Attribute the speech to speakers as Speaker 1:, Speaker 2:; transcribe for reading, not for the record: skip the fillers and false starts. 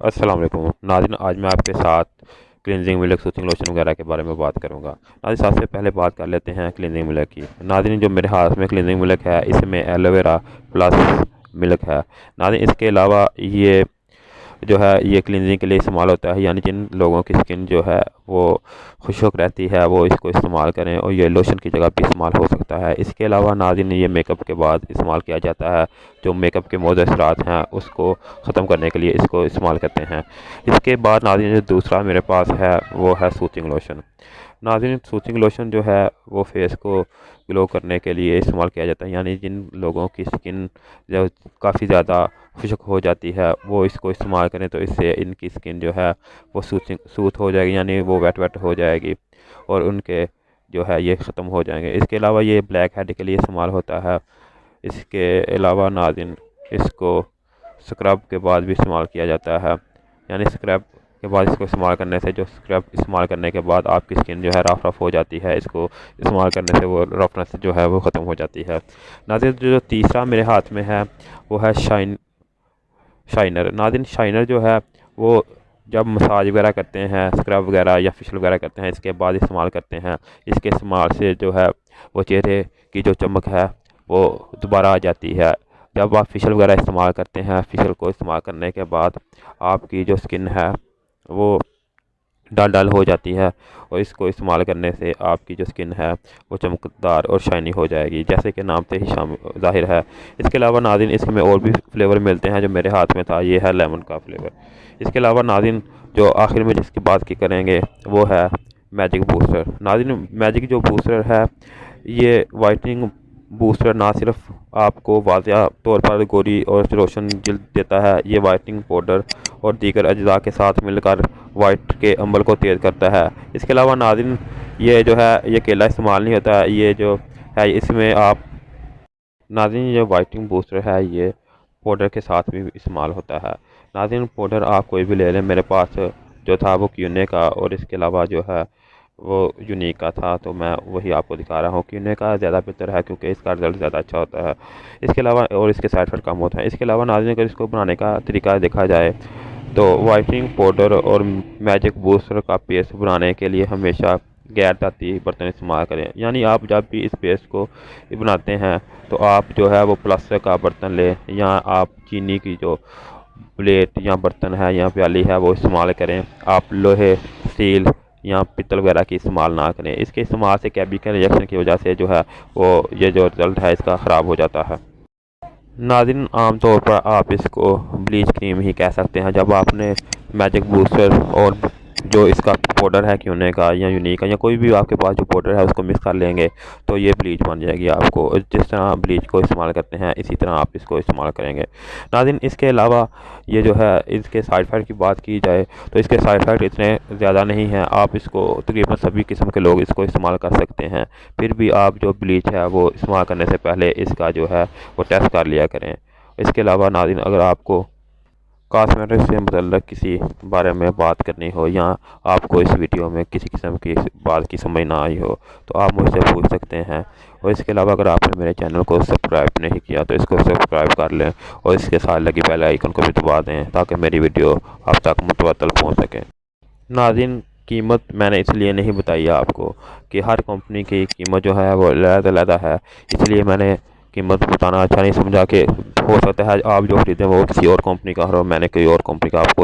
Speaker 1: अस्सलाम वालेकुम नाज़रीन, आज मैं आपके साथ क्लींजिंग मिल्क सूथिंग लोशन वगैरह के बारे में बात करूंगा। नाज़रीन, सबसे पहले बात कर लेते हैं क्लींजिंग मिल्क की। नाज़रीन, जो मेरे हाथ में क्लींजिंग मिल्क है इसमें एलोवेरा प्लस मिल्क है। नाज़रीन, इसके अलावा ये जो है ये क्लींजिंग के लिए इस्तेमाल होता है, यानी जिन लोगों की स्किन जो है वो खुशक रहती है वो इसको इस्तेमाल करें, और ये लोशन की जगह भी इस्तेमाल हो सकता है। इसके अलावा नाज़रीन, ये मेकअप के बाद इस्तेमाल किया जाता है। जो मेकअप के मुज़र असरात हैं उसको ख़त्म करने के लिए इसको इस्तेमाल करते हैं। इसके बाद नाज़रीन, जो दूसरा मेरे पास है वो है सूथिंग लोशन। नाज़रीन, सूथिंग लोशन जो है वो फेस को ग्लो करने के लिए इस्तेमाल किया जाता है, यानी जिन लोगों की स्किन जो काफ़ी ज़्यादा खुश्क हो जाती है वो इसको इस्तेमाल करें तो इससे इनकी स्किन जो है वो सूथ हो जाएगी, यानी वो वेट वेट हो जाएगी और उनके जो है ये ख़त्म हो जाएंगे। इसके अलावा ये ब्लैक हेड के लिए इस्तेमाल होता है। इसके अलावा नाज़रीन, इसको स्क्रब के बाद भी इस्तेमाल किया जाता है, यानी स्क्रब के बाद इसको इस्तेमाल करने से जो स्क्रब इस्तेमाल करने के बाद आपकी स्किन जो है रफ रफ हो जाती है, इसको इस्तेमाल करने से वो रफनेस जो है वो ख़त्म हो जाती है। नाज़रीन, जो तीसरा मेरे हाथ में है वो है शाइनर। नाज़रीन, शाइनर जो है वो जब मसाज वगैरह करते हैं, स्क्रब वगैरह या फेशियल वगैरह करते हैं, इसके बाद इस्तेमाल करते हैं। इसके इस्तेमाल से जो है वो चेहरे की जो चमक है वो दोबारा आ जाती है। जब आप फेशियल वगैरह इस्तेमाल करते हैं, फेशियल को इस्तेमाल करने के बाद आपकी जो स्किन है वो डल डल हो जाती है, और इसको इस्तेमाल करने से आपकी जो स्किन है वो चमकदार और शाइनी हो जाएगी, जैसे कि नाम से ही ज़ाहिर है। इसके अलावा नाज़रीन, इसमें और भी फ्लेवर मिलते हैं। जो मेरे हाथ में था ये है लेमन का फ्लेवर। इसके अलावा नाज़रीन, जो आखिर में जिसकी बात की करेंगे वो है मैजिक बूस्टर। नाज़रीन, मैजिक जो बूस्टर है ये वाइटनिंग बूस्टर ना सिर्फ आपको वाज़िया तौर पर गोरी और रोशन जल्द देता है, ये वाइटनिंग पाउडर और दीगर अज्जा के साथ मिलकर वाइट के अमल को तेज़ करता है। इसके अलावा नाज़रीन, ये जो है ये अकेला इस्तेमाल नहीं होता है, ये जो है इसमें आप नाज़रीन ये वाइटनिंग बूस्टर है ये पाउडर के साथ भी इस्तेमाल होता है। नाज़रीन, पाउडर आप कोई भी ले लें, मेरे पास जो था वो क्यूने का और इसके अलावा जो है वो यूनिक का था, तो मैं वही आपको दिखा रहा हूँ। क्यूने का ज़्यादा बेहतर है क्योंकि इसका रिज़ल्ट ज़्यादा अच्छा होता है। इसके अलावा और इसके साइड इफेक्ट कम होता है। इसके अलावा नाज़रीन, अगर इसको बनाने का तरीका देखा जाए तो वाइटनिंग पाउडर और मैजिक बूस्टर का पेस्ट बनाने के लिए हमेशा गैर धाती बर्तन इस्तेमाल करें, यानी आप जब भी इस पेस्ट को बनाते हैं तो आप जो है वो प्लास्टिक का बर्तन लें, या आप चीनी की जो प्लेट या बर्तन है या प्याली है वो इस्तेमाल करें। आप लोहे, स्टील या पित्तल वगैरह की इस्तेमाल ना करें। इसके इस्तेमाल से केमिकल रिएक्शन की वजह से जो है वो ये जो रिज़ल्ट है इसका ख़राब हो जाता है। नाज़रीन, आमतौर पर आप इसको ब्लीच क्रीम ही कह सकते हैं। जब आपने मैजिक बूस्टर और जो इसका पाउडर है क्यूने का या यूनिक का या कोई भी आपके पास जो पाउडर है उसको मिक्स कर लेंगे तो ये ब्लीच बन जाएगी। आपको जिस तरह ब्लीच को इस्तेमाल करते हैं इसी तरह आप इसको इस्तेमाल करेंगे। नाज़रीन, इसके अलावा ये जो है इसके साइड इफ़ेक्ट की बात की जाए तो इसके साइड इफ़ेक्ट इतने ज़्यादा नहीं हैं। आप इसको तकरीबन सभी किस्म के लोग इसको इस्तेमाल कर सकते हैं। फिर भी आप जो ब्लीच है वो इस्तेमाल करने से पहले इसका जो है वो टेस्ट कर लिया करें। इसके अलावा नाज़रीन, अगर आपको कॉस्मेटिक से मतलब किसी बारे में बात करनी हो या आपको इस वीडियो में किसी किस्म की बात की समझ ना आई हो तो आप मुझसे पूछ सकते हैं। और इसके अलावा अगर आपने मेरे चैनल को सब्सक्राइब नहीं किया तो इसको सब्सक्राइब कर लें और इसके साथ लगी बेल आइकन को भी दबा दें ताकि मेरी वीडियो आप तक मुतवत्तल पहुँच सके। नाज़रीन, कीमत मैंने इसलिए नहीं बताई आपको कि हर कंपनी की कीमत जो है वो अलग-अलग है, इसलिए मैंने कीमत बताना अच्छा नहीं समझा कि हो सकता है आप जो खरीदें वो किसी और कंपनी का हो, मैंने कोई और कंपनी का आपको